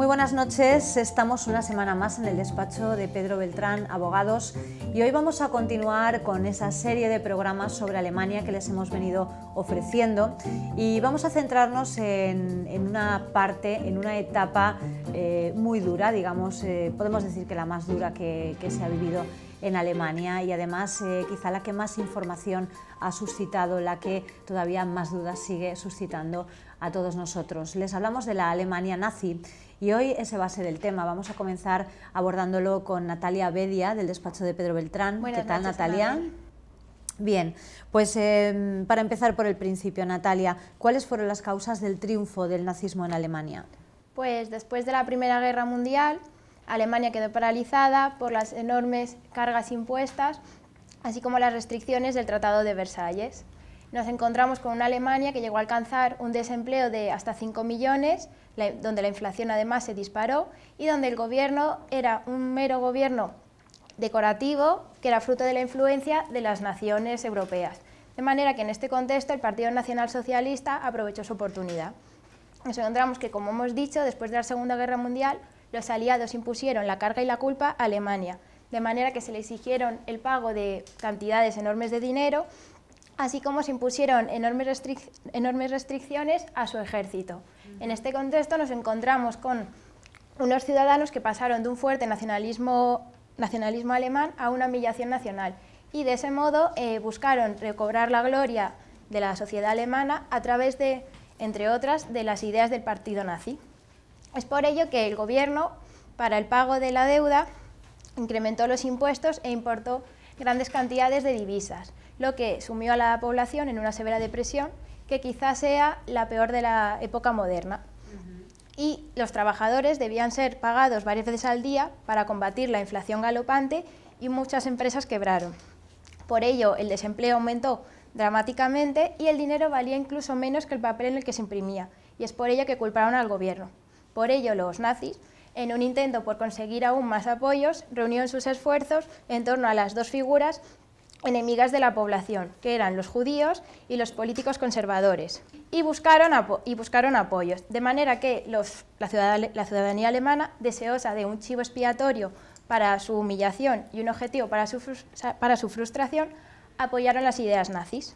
Muy buenas noches, estamos una semana más en el despacho de Pedro Beltrán, Abogados, y hoy vamos a continuar con esa serie de programas sobre Alemania que les hemos venido ofreciendo y vamos a centrarnos en una parte, en una etapa muy dura, digamos, podemos decir que la más dura que se ha vivido en Alemania y además quizá la que más información ha suscitado, la que todavía más dudas sigue suscitando a todos nosotros. Les hablamos de la Alemania nazi y hoy ese va a ser el tema. Vamos a comenzar abordándolo con Natalia Bedia del despacho de Pedro Beltrán. Buenas ¿Qué tal, noches, Natalia? Anabel. Bien, pues para empezar por el principio, Natalia, ¿cuáles fueron las causas del triunfo del nazismo en Alemania? Pues después de la Primera Guerra Mundial, Alemania quedó paralizada por las enormes cargas impuestas, así como las restricciones del Tratado de Versalles. Nos encontramos con una Alemania que llegó a alcanzar un desempleo de hasta 5 millones, donde la inflación además se disparó y donde el gobierno era un mero gobierno decorativo que era fruto de la influencia de las naciones europeas. De manera que en este contexto el Partido Nacional Socialista aprovechó su oportunidad. Nos encontramos que, como hemos dicho, después de la Segunda Guerra Mundial, los aliados impusieron la carga y la culpa a Alemania, de manera que se le exigieron el pago de cantidades enormes de dinero, así como se impusieron enormes restricciones a su ejército. En este contexto nos encontramos con unos ciudadanos que pasaron de un fuerte nacionalismo alemán a una humillación nacional y de ese modo buscaron recobrar la gloria de la sociedad alemana a través de, entre otras, de las ideas del partido nazi. Es por ello que el gobierno, para el pago de la deuda, incrementó los impuestos e importó grandes cantidades de divisas, lo que sumió a la población en una severa depresión que quizás sea la peor de la época moderna. Y los trabajadores debían ser pagados varias veces al día para combatir la inflación galopante y muchas empresas quebraron. Por ello, el desempleo aumentó dramáticamente y el dinero valía incluso menos que el papel en el que se imprimía, y es por ello que culparon al gobierno. Por ello, los nazis, en un intento por conseguir aún más apoyos, reunieron sus esfuerzos en torno a las dos figuras enemigas de la población, que eran los judíos y los políticos conservadores, y buscaron apoyos, de manera que la ciudadanía alemana, deseosa de un chivo expiatorio para su humillación y un objetivo para su frustración, apoyaron las ideas nazis.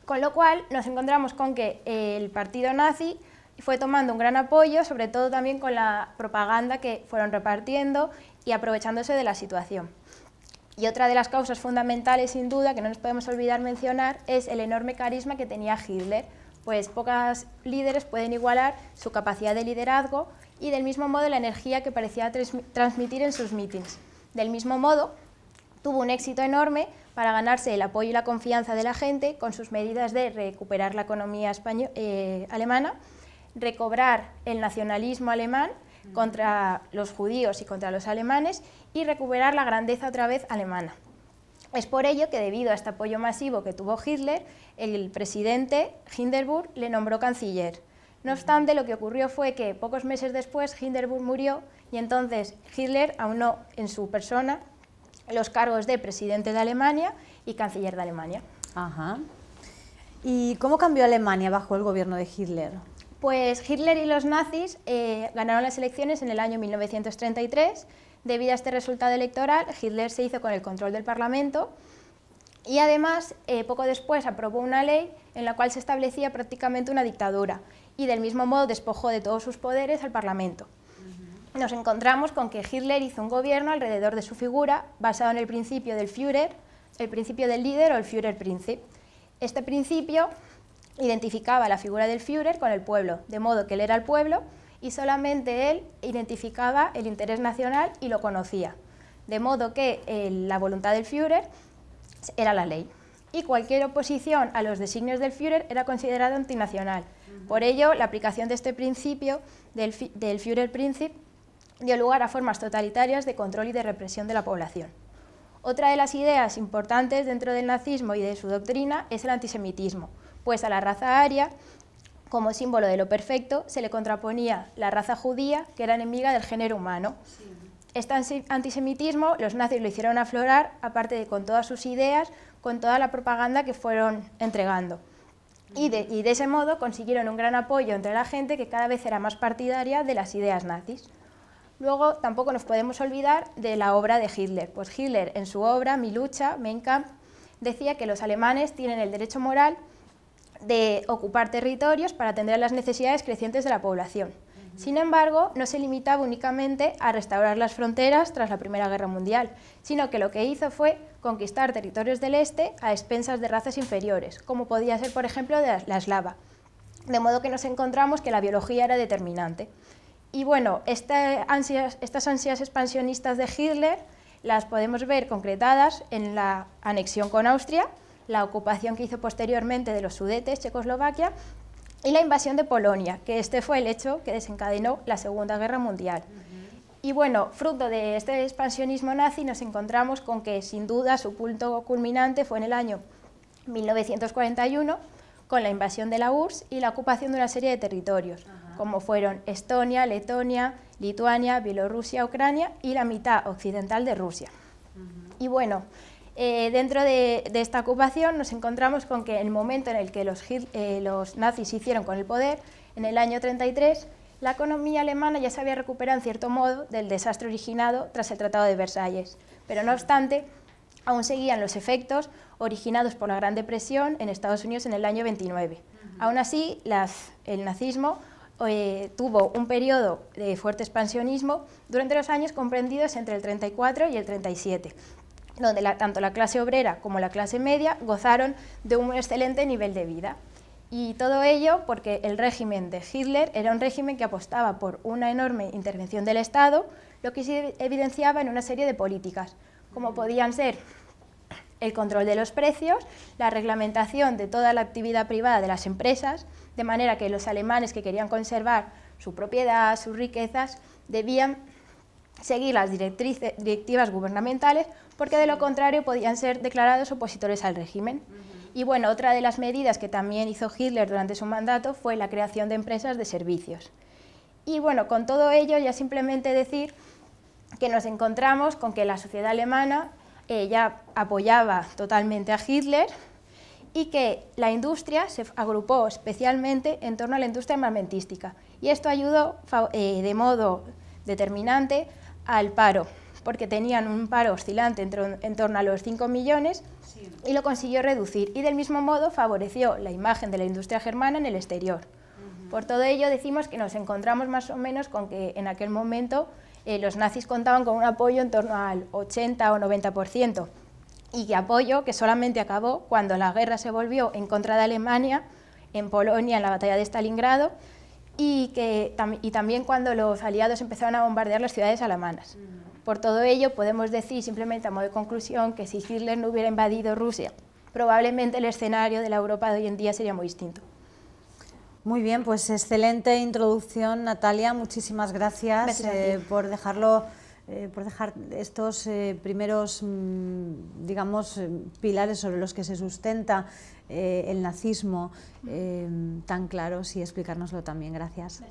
Con lo cual nos encontramos con que el partido nazi fue tomando un gran apoyo, sobre todo también con la propaganda que fueron repartiendo y aprovechándose de la situación. Y otra de las causas fundamentales, sin duda, que no nos podemos olvidar mencionar, es el enorme carisma que tenía Hitler, pues pocos líderes pueden igualar su capacidad de liderazgo y del mismo modo la energía que parecía transmitir en sus mítines. Del mismo modo, tuvo un éxito enorme para ganarse el apoyo y la confianza de la gente con sus medidas de recuperar la economía alemana, recobrar el nacionalismo alemán contra los judíos y contra los alemanes y recuperar la grandeza otra vez alemana. Es por ello que, debido a este apoyo masivo que tuvo Hitler, el presidente Hindenburg le nombró canciller. No obstante, lo que ocurrió fue que pocos meses después Hindenburg murió y entonces Hitler aunó en su persona los cargos de presidente de Alemania y canciller de Alemania. Ajá. ¿Y cómo cambió Alemania bajo el gobierno de Hitler? Pues Hitler y los nazis ganaron las elecciones en el año 1933. Debido a este resultado electoral, Hitler se hizo con el control del Parlamento y además, poco después, aprobó una ley en la cual se establecía prácticamente una dictadura y del mismo modo despojó de todos sus poderes al Parlamento. Nos encontramos con que Hitler hizo un gobierno alrededor de su figura basado en el principio del Führer, el principio del líder o el Führerprinzip. Este principio identificaba la figura del Führer con el pueblo, de modo que él era el pueblo y solamente él identificaba el interés nacional y lo conocía, de modo que la voluntad del Führer era la ley y cualquier oposición a los designios del Führer era considerada antinacional. Por ello, la aplicación de este principio del Führerprinzip dio lugar a formas totalitarias de control y de represión de la población. Otra de las ideas importantes dentro del nazismo y de su doctrina es el antisemitismo, pues a la raza aria, como símbolo de lo perfecto, se le contraponía la raza judía, que era enemiga del género humano. Este antisemitismo los nazis lo hicieron aflorar, aparte de con todas sus ideas, con toda la propaganda que fueron entregando. y de ese modo consiguieron un gran apoyo entre la gente que cada vez era más partidaria de las ideas nazis. Luego tampoco nos podemos olvidar de la obra de Hitler. Pues Hitler en su obra Mi lucha, Mein Kampf, decía que los alemanes tienen el derecho moral de ocupar territorios para atender a las necesidades crecientes de la población. Sin embargo, no se limitaba únicamente a restaurar las fronteras tras la Primera Guerra Mundial, sino que lo que hizo fue conquistar territorios del este a expensas de razas inferiores, como podía ser, por ejemplo, la eslava. De modo que nos encontramos que la biología era determinante. Y bueno, estas ansias expansionistas de Hitler las podemos ver concretadas en la anexión con Austria, la ocupación que hizo posteriormente de los Sudetes, Checoslovaquia, y la invasión de Polonia, que este fue el hecho que desencadenó la Segunda Guerra Mundial. Y bueno, fruto de este expansionismo nazi nos encontramos con que sin duda su punto culminante fue en el año 1941, con la invasión de la URSS y la ocupación de una serie de territorios, como fueron Estonia, Letonia, Lituania, Bielorrusia, Ucrania y la mitad occidental de Rusia. Y bueno, dentro de esta ocupación nos encontramos con que en el momento en el que los nazis se hicieron con el poder, en el año 33, la economía alemana ya se había recuperado en cierto modo del desastre originado tras el Tratado de Versalles, pero no obstante, aún seguían los efectos originados por la Gran Depresión en Estados Unidos en el año 29. Aún así, el nazismo tuvo un periodo de fuerte expansionismo durante los años comprendidos entre el 34 y el 37, donde tanto la clase obrera como la clase media gozaron de un excelente nivel de vida. Y todo ello porque el régimen de Hitler era un régimen que apostaba por una enorme intervención del Estado, lo que se evidenciaba en una serie de políticas, como podían ser el control de los precios, la reglamentación de toda la actividad privada de las empresas, de manera que los alemanes que querían conservar su propiedad, sus riquezas, debían seguir las directivas gubernamentales, porque de lo contrario podían ser declarados opositores al régimen. Y bueno, otra de las medidas que también hizo Hitler durante su mandato fue la creación de empresas de servicios. Y bueno, con todo ello ya simplemente decir que nos encontramos con que la sociedad alemana ya apoyaba totalmente a Hitler y que la industria se agrupó especialmente en torno a la industria armamentística. Y esto ayudó de modo determinante al paro, porque tenían un paro oscilante en torno a los 5 millones y lo consiguió reducir, y del mismo modo favoreció la imagen de la industria germana en el exterior. Por todo ello decimos que nos encontramos más o menos con que en aquel momento los nazis contaban con un apoyo en torno al 80 o 90%, y que apoyo que solamente acabó cuando la guerra se volvió en contra de Alemania, en Polonia, en la batalla de Stalingrado, y también cuando los aliados empezaron a bombardear las ciudades alemanas. Por todo ello, podemos decir simplemente a modo de conclusión que si Hitler no hubiera invadido Rusia, probablemente el escenario de la Europa de hoy en día sería muy distinto. Muy bien, pues excelente introducción, Natalia. Muchísimas gracias, por dejar estos primeros, digamos, pilares sobre los que se sustenta el nazismo tan claros y explicárnoslo también. Gracias.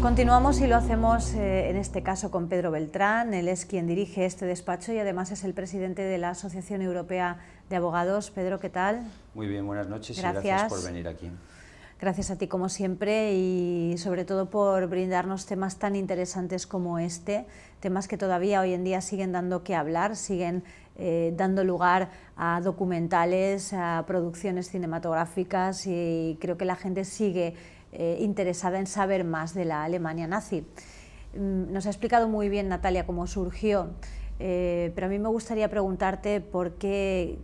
Continuamos y lo hacemos en este caso con Pedro Beltrán. Él es quien dirige este despacho y además es el presidente de la Asociación Europea de Abogados. Pedro, ¿qué tal? Muy bien, buenas noches y gracias por venir aquí. Gracias a ti como siempre y sobre todo por brindarnos temas tan interesantes como este, temas que todavía hoy en día siguen dando que hablar, siguen dando lugar a documentales, a producciones cinematográficas, y creo que la gente sigue interesada en saber más de la Alemania nazi. Nos ha explicado muy bien Natalia cómo surgió, pero a mí me gustaría preguntarte por qué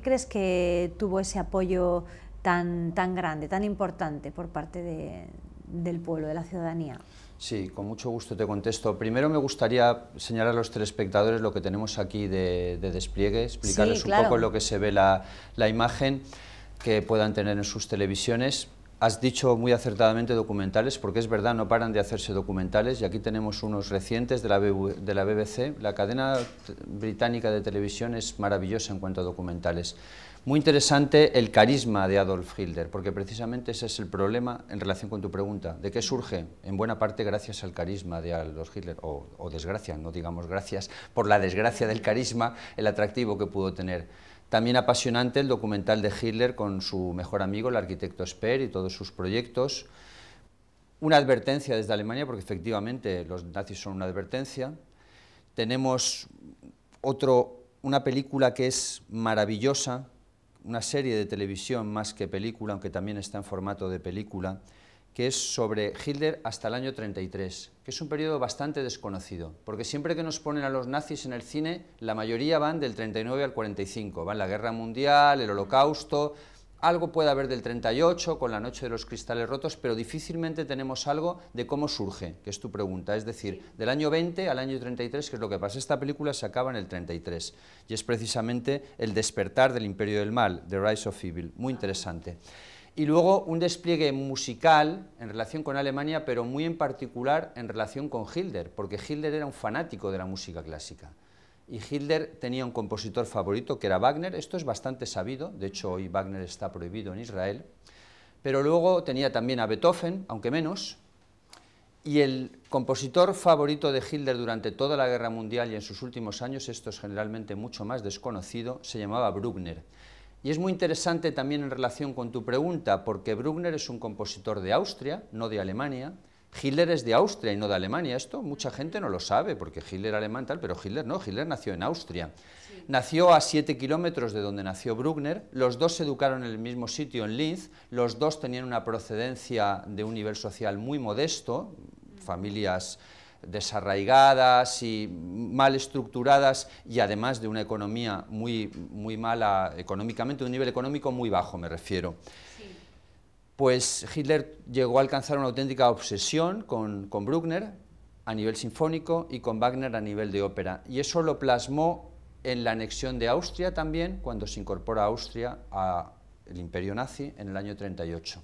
crees que tuvo ese apoyo tan grande, tan importante por parte del pueblo, de la ciudadanía. Sí, con mucho gusto te contesto. Primero me gustaría señalar a los telespectadores lo que tenemos aquí de despliegue, explicarles un poco lo que se ve la imagen que puedan tener en sus televisiones. Has dicho muy acertadamente documentales, porque es verdad, no paran de hacerse documentales, y aquí tenemos unos recientes de la BBC. La cadena británica de televisión es maravillosa en cuanto a documentales. Muy interesante el carisma de Adolf Hitler, porque precisamente ese es el problema en relación con tu pregunta. ¿De qué surge? En buena parte gracias al carisma de Adolf Hitler, o desgracia, no digamos gracias, por la desgracia del carisma, el atractivo que pudo tener. También apasionante el documental de Hitler con su mejor amigo, el arquitecto Speer, y todos sus proyectos. Una advertencia desde Alemania, porque efectivamente los nazis son una advertencia. Tenemos una película que es maravillosa, una serie de televisión más que película, aunque también está en formato de película, que es sobre Hitler hasta el año 33, que es un periodo bastante desconocido, porque siempre que nos ponen a los nazis en el cine, la mayoría van del 39 al 45, van la Guerra Mundial, el Holocausto, algo puede haber del 38, con la Noche de los Cristales Rotos, pero difícilmente tenemos algo de cómo surge, que es tu pregunta, es decir, del año 20 al año 33, que es lo que pasa. Esta película se acaba en el 33, y es precisamente el despertar del Imperio del Mal, The Rise of Evil, muy interesante. Y luego un despliegue musical en relación con Alemania, pero muy en particular en relación con Hitler, porque Hitler era un fanático de la música clásica. Y Hitler tenía un compositor favorito, que era Wagner. Esto es bastante sabido, de hecho hoy Wagner está prohibido en Israel, pero luego tenía también a Beethoven, aunque menos, y el compositor favorito de Hitler durante toda la Guerra Mundial y en sus últimos años, esto es generalmente mucho más desconocido, se llamaba Bruckner. Y es muy interesante también en relación con tu pregunta, porque Bruckner es un compositor de Austria, no de Alemania. Hitler es de Austria y no de Alemania. Esto mucha gente no lo sabe, porque Hitler alemán tal, pero Hitler no, Hitler nació en Austria. Sí. Nació a 7 kilómetros de donde nació Bruckner, los dos se educaron en el mismo sitio, en Linz, los dos tenían una procedencia de un nivel social muy modesto, familias desarraigadas y mal estructuradas, y además de una economía muy mala económicamente, un nivel económico muy bajo me refiero. Pues Hitler llegó a alcanzar una auténtica obsesión con Bruckner a nivel sinfónico y con Wagner a nivel de ópera, y eso lo plasmó en la anexión de Austria también, cuando se incorpora Austria al imperio nazi en el año 38.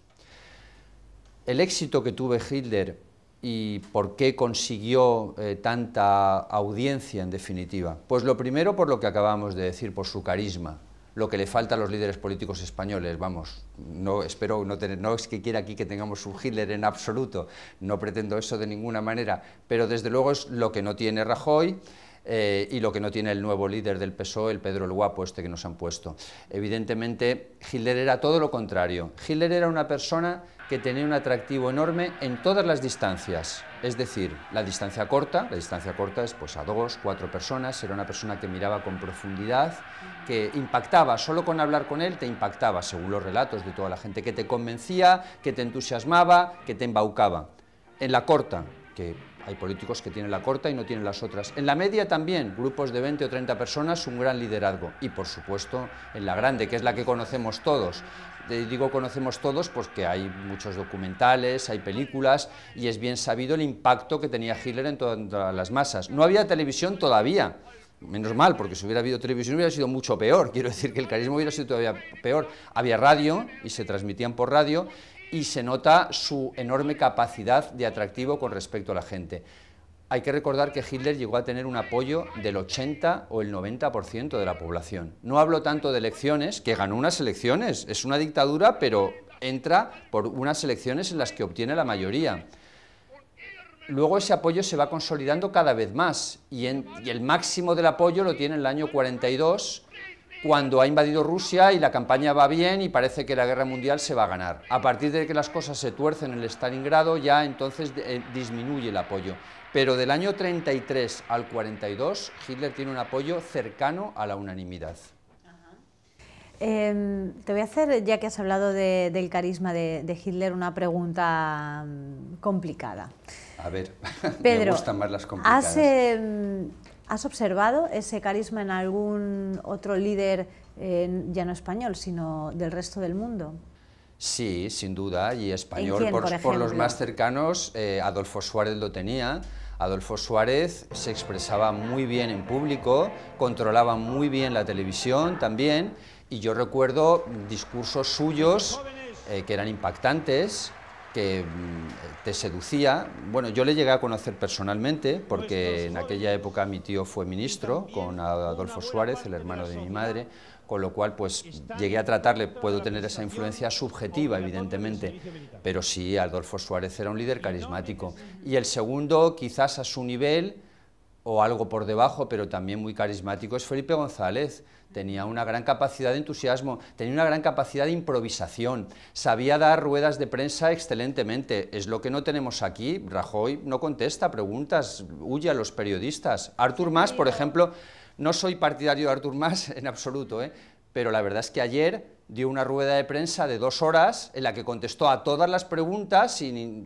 El éxito que tuvo Hitler y por qué consiguió tanta audiencia en definitiva, pues lo primero por lo que acabamos de decir, por su carisma. Lo que le falta a los líderes políticos españoles, vamos, no espero no tener, no es que quiera aquí que tengamos un Hitler en absoluto, no pretendo eso de ninguna manera, pero desde luego es lo que no tiene Rajoy y lo que no tiene el nuevo líder del PSOE, el Pedro el Guapo este que nos han puesto. Evidentemente Hitler era todo lo contrario. Hitler era una persona que tenía un atractivo enorme en todas las distancias, es decir, la distancia corta es pues a 2, 4 personas, era una persona que miraba con profundidad, que impactaba, solo con hablar con él te impactaba, según los relatos de toda la gente, que te convencía, que te entusiasmaba, que te embaucaba. En la corta, que hay políticos que tienen la corta y no tienen las otras. En la media también, grupos de 20 o 30 personas, un gran liderazgo. Y por supuesto en la grande, que es la que conocemos todos. Digo conocemos todos porque hay muchos documentales, hay películas, y es bien sabido el impacto que tenía Hitler en todas las masas. No había televisión todavía, menos mal, porque si hubiera habido televisión hubiera sido mucho peor. Quiero decir que el carisma hubiera sido todavía peor. Había radio y se transmitían por radio, y se nota su enorme capacidad de atractivo con respecto a la gente. Hay que recordar que Hitler llegó a tener un apoyo del 80 o el 90% de la población. No hablo tanto de elecciones, que ganó unas elecciones, es una dictadura, pero entra por unas elecciones en las que obtiene la mayoría. Luego ese apoyo se va consolidando cada vez más, y el máximo del apoyo lo tiene en el año 42, cuando ha invadido Rusia y la campaña va bien y parece que la guerra mundial se va a ganar. A partir de que las cosas se tuercen en el Stalingrado, ya entonces disminuye el apoyo. Pero del año 33 al 42, Hitler tiene un apoyo cercano a la unanimidad. Te voy a hacer, ya que has hablado del carisma de Hitler, una pregunta complicada. A ver, Pedro, me gustan más las complicadas. ¿Has observado ese carisma en algún otro líder, ya no español, sino del resto del mundo? Sí, sin duda, y español. ¿En quién, por los más cercanos, Adolfo Suárez lo tenía. Adolfo Suárez se expresaba muy bien en público, controlaba muy bien la televisión también, y yo recuerdo discursos suyos que eran impactantes, que te seducía. Bueno, yo le llegué a conocer personalmente, porque en aquella época mi tío fue ministro con Adolfo Suárez, el hermano de mi madre, con lo cual pues llegué a tratarle, puedo tener esa influencia subjetiva evidentemente, pero sí, Adolfo Suárez era un líder carismático. Y el segundo, quizás a su nivel, o algo por debajo, pero también muy carismático, es Felipe González. Tenía una gran capacidad de entusiasmo, tenía una gran capacidad de improvisación, sabía dar ruedas de prensa excelentemente. Es lo que no tenemos aquí. Rajoy no contesta preguntas, huye a los periodistas. Artur Mas, por ejemplo, no soy partidario de Artur Mas en absoluto, pero la verdad es que ayer dio una rueda de prensa de 2 horas en la que contestó a todas las preguntas sin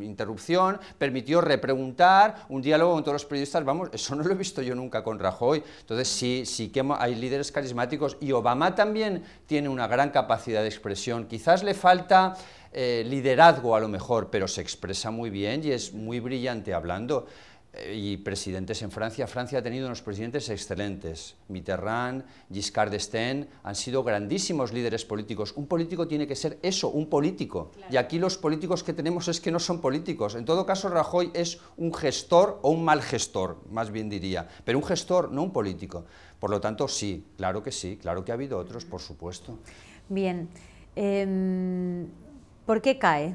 interrupción, permitió repreguntar, un diálogo con todos los periodistas. Vamos, eso no lo he visto yo nunca con Rajoy. Entonces sí que hay líderes carismáticos, y Obama también tiene una gran capacidad de expresión. Quizás le falta liderazgo a lo mejor, pero se expresa muy bien y es muy brillante hablando. Y presidentes en Francia. Francia ha tenido unos presidentes excelentes. Mitterrand, Giscard d'Estaing han sido grandísimos líderes políticos. Un político tiene que ser eso, un político. Claro. Y aquí los políticos que tenemos es que no son políticos. En todo caso, Rajoy es un gestor o un mal gestor, más bien diría. Pero un gestor, no un político. Por lo tanto, sí, claro que ha habido otros, por supuesto. Bien. ¿Por qué cae?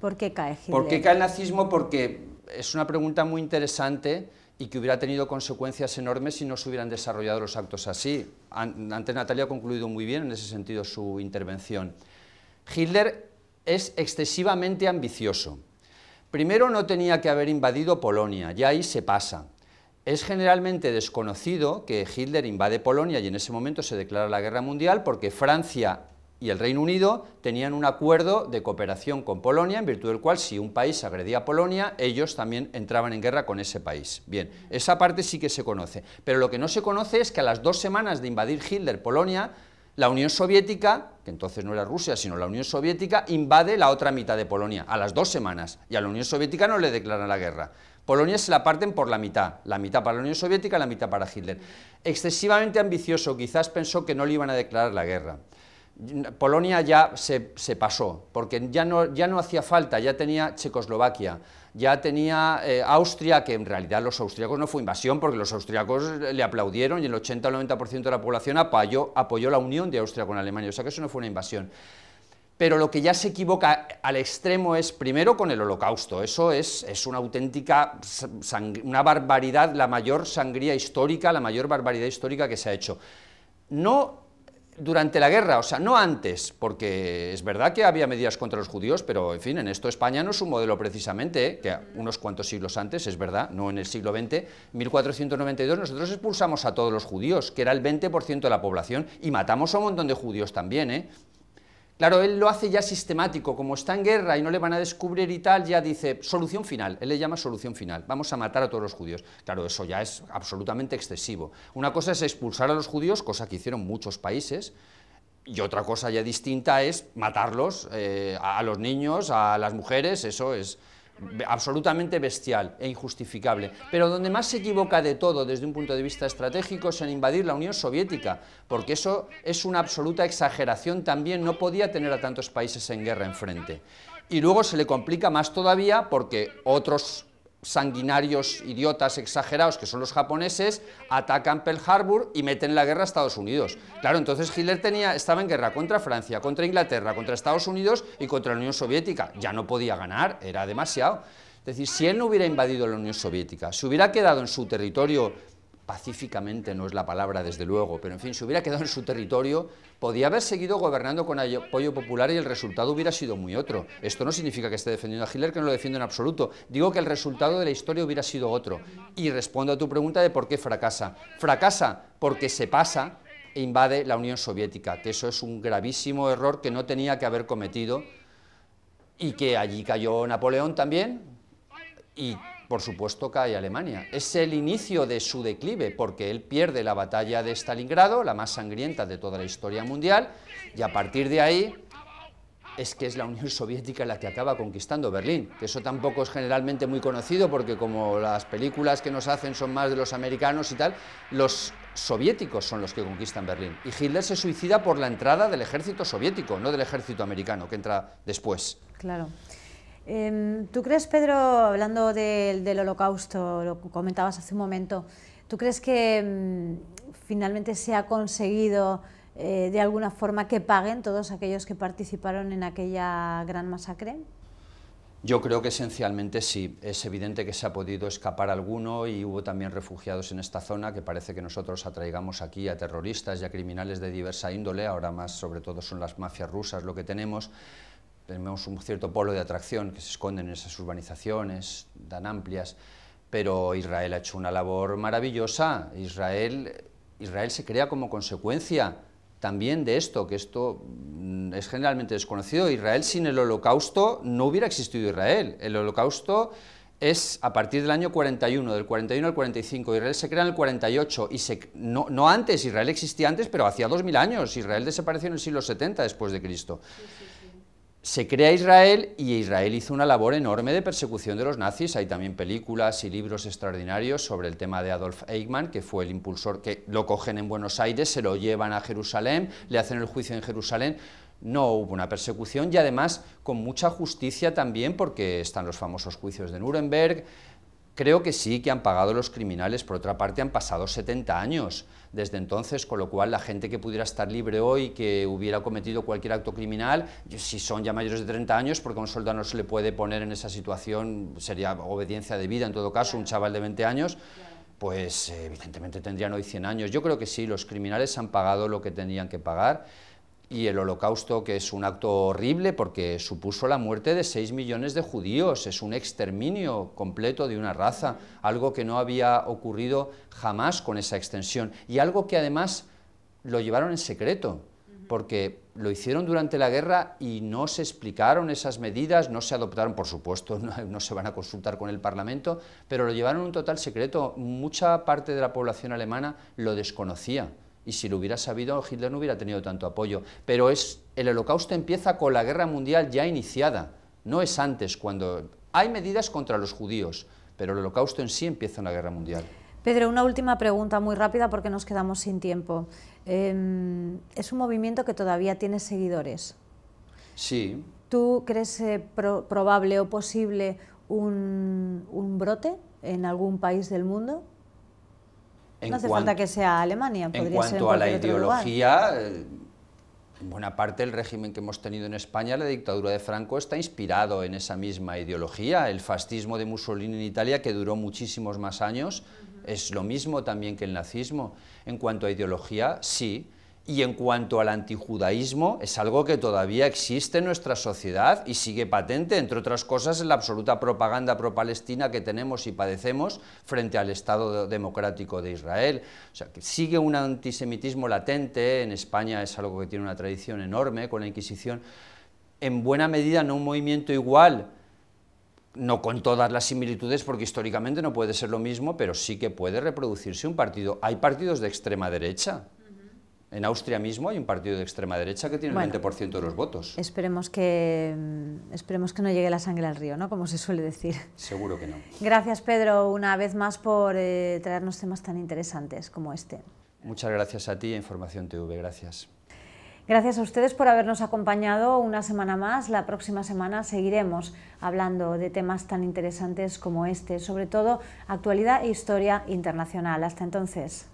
¿Por qué cae Hitler? ¿Por qué cae el nazismo? Porque es una pregunta muy interesante y que hubiera tenido consecuencias enormes si no se hubieran desarrollado los actos así. Antes Natalia ha concluido muy bien en ese sentido su intervención. Hitler es excesivamente ambicioso. Primero, no tenía que haber invadido Polonia, ya ahí se pasa. Es generalmente desconocido que Hitler invade Polonia y en ese momento se declara la guerra mundial porque Francia y el Reino Unido tenían un acuerdo de cooperación con Polonia, en virtud del cual si un país agredía a Polonia, ellos también entraban en guerra con ese país. Bien, esa parte sí que se conoce, pero lo que no se conoce es que a las 2 semanas de invadir Hitler Polonia, la Unión Soviética, que entonces no era Rusia, sino la Unión Soviética, invade la otra mitad de Polonia, a las 2 semanas, y a la Unión Soviética no le declaran la guerra. Polonia se la parten por la mitad para la Unión Soviética, la mitad para Hitler. Excesivamente ambicioso, quizás pensó que no le iban a declarar la guerra. Polonia ya se pasó, porque ya no hacía falta, ya tenía Checoslovaquia, ya tenía Austria, que en realidad los austríacos no fue invasión, porque los austríacos le aplaudieron y el 80 o 90% de la población apoyó la unión de Austria con Alemania, o sea que eso no fue una invasión. Pero lo que ya se equivoca al extremo es, primero, con el Holocausto. Eso es una auténtica una barbaridad, la mayor sangría histórica, la mayor barbaridad histórica que se ha hecho. No durante la guerra, o sea, no antes, porque es verdad que había medidas contra los judíos, pero, en fin, en esto España no es un modelo precisamente, que unos cuantos siglos antes, es verdad, no en el siglo XX, 1492, nosotros expulsamos a todos los judíos, que era el 20% de la población, y matamos a un montón de judíos también, Claro, él lo hace ya sistemático, como está en guerra y no le van a descubrir y tal, ya dice, solución final, él le llama solución final, vamos a matar a todos los judíos. Claro, eso ya es absolutamente excesivo. Una cosa es expulsar a los judíos, cosa que hicieron muchos países, y otra cosa ya distinta es matarlos, a los niños, a las mujeres, eso es absolutamente bestial e injustificable. Pero donde más se equivoca de todo desde un punto de vista estratégico es en invadir la Unión Soviética, porque eso es una absoluta exageración también, no podía tener a tantos países en guerra enfrente. Y luego se le complica más todavía porque otros sanguinarios, idiotas, exagerados, que son los japoneses, atacan Pearl Harbor y meten la guerra a Estados Unidos. Claro, entonces Hitler estaba en guerra contra Francia, contra Inglaterra, contra Estados Unidos y contra la Unión Soviética. Ya no podía ganar, era demasiado. Es decir, si él no hubiera invadido la Unión Soviética, si hubiera quedado en su territorio, pacíficamente no es la palabra desde luego, pero en fin, si hubiera quedado en su territorio, podía haber seguido gobernando con apoyo popular y el resultado hubiera sido muy otro. Esto no significa que esté defendiendo a Hitler, que no lo defiendo en absoluto. Digo que el resultado de la historia hubiera sido otro. Y respondo a tu pregunta de por qué fracasa. Fracasa porque se pasa e invade la Unión Soviética, que eso es un gravísimo error que no tenía que haber cometido y que allí cayó Napoleón también y por supuesto cae Alemania. Es el inicio de su declive, porque él pierde la batalla de Stalingrado, la más sangrienta de toda la historia mundial, y a partir de ahí es que es la Unión Soviética la que acaba conquistando Berlín, que eso tampoco es generalmente muy conocido, porque como las películas que nos hacen son más de los americanos y tal, los soviéticos son los que conquistan Berlín, y Hitler se suicida por la entrada del ejército soviético, no del ejército americano, que entra después. Claro. ¿Tú crees, Pedro, hablando del Holocausto, lo comentabas hace un momento, ¿tú crees que finalmente se ha conseguido de alguna forma que paguen todos aquellos que participaron en aquella gran masacre? Yo creo que esencialmente sí. Es evidente que se ha podido escapar alguno y hubo también refugiados en esta zona, que parece que nosotros atraigamos aquí a terroristas y a criminales de diversa índole, ahora más sobre todo son las mafias rusas lo que tenemos un cierto polo de atracción que se esconden en esas urbanizaciones tan amplias, pero Israel ha hecho una labor maravillosa. Israel se crea como consecuencia también de esto, que esto es generalmente desconocido. Israel sin el Holocausto no hubiera existido Israel. El Holocausto es a partir del año 41, del 41 al 45, Israel se crea en el 48, y no antes, Israel existía antes, pero hacía 2000 años, Israel desapareció en el siglo 70 después de Cristo. Se crea Israel y Israel hizo una labor enorme de persecución de los nazis. Hay también películas y libros extraordinarios sobre el tema de Adolf Eichmann, que fue el impulsor, que lo cogen en Buenos Aires, se lo llevan a Jerusalén, le hacen el juicio en Jerusalén. No hubo una persecución y además con mucha justicia también, porque están los famosos juicios de Nuremberg. Creo que sí, que han pagado los criminales. Por otra parte, han pasado 70 años desde entonces, con lo cual la gente que pudiera estar libre hoy, que hubiera cometido cualquier acto criminal, si son ya mayores de 30 años, porque a un soldado no se le puede poner en esa situación, sería obediencia de vida en todo caso, un chaval de 20 años, pues evidentemente tendrían hoy 100 años. Yo creo que sí, los criminales han pagado lo que tenían que pagar. Y el Holocausto, que es un acto horrible porque supuso la muerte de 6 millones de judíos, es un exterminio completo de una raza, algo que no había ocurrido jamás con esa extensión, y algo que además lo llevaron en secreto, porque lo hicieron durante la guerra y no se explicaron esas medidas, no se adoptaron, por supuesto, no se van a consultar con el Parlamento, pero lo llevaron en un total secreto. Mucha parte de la población alemana lo desconocía. Y si lo hubiera sabido, Hitler no hubiera tenido tanto apoyo. Pero el Holocausto empieza con la Guerra Mundial ya iniciada, no es antes, cuando hay medidas contra los judíos, pero el Holocausto en sí empieza en la Guerra Mundial. Pedro, una última pregunta muy rápida porque nos quedamos sin tiempo. Es un movimiento que todavía tiene seguidores. Sí. ¿Tú crees probable o posible un brote en algún país del mundo? No hace falta que sea Alemania, podría ser en cuanto a la ideología, en buena parte del régimen que hemos tenido en España, la dictadura de Franco, está inspirado en esa misma ideología. El fascismo de Mussolini en Italia, que duró muchísimos más años, es lo mismo también que el nazismo. En cuanto a ideología, sí. Y en cuanto al antijudaísmo, es algo que todavía existe en nuestra sociedad y sigue patente, entre otras cosas, en la absoluta propaganda pro-palestina que tenemos y padecemos frente al Estado democrático de Israel. O sea, que sigue un antisemitismo latente. En España es algo que tiene una tradición enorme con la Inquisición. En buena medida no un movimiento igual, no con todas las similitudes, porque históricamente no puede ser lo mismo, pero sí que puede reproducirse un partido. Hay partidos de extrema derecha. En Austria mismo hay un partido de extrema derecha que tiene el 20% de los votos. Esperemos que no llegue la sangre al río, ¿no? Como se suele decir. Seguro que no. Gracias, Pedro, una vez más por traernos temas tan interesantes como este. Muchas gracias a ti, a Información TV, gracias. Gracias a ustedes por habernos acompañado una semana más. La próxima semana seguiremos hablando de temas tan interesantes como este, sobre todo actualidad e historia internacional. Hasta entonces.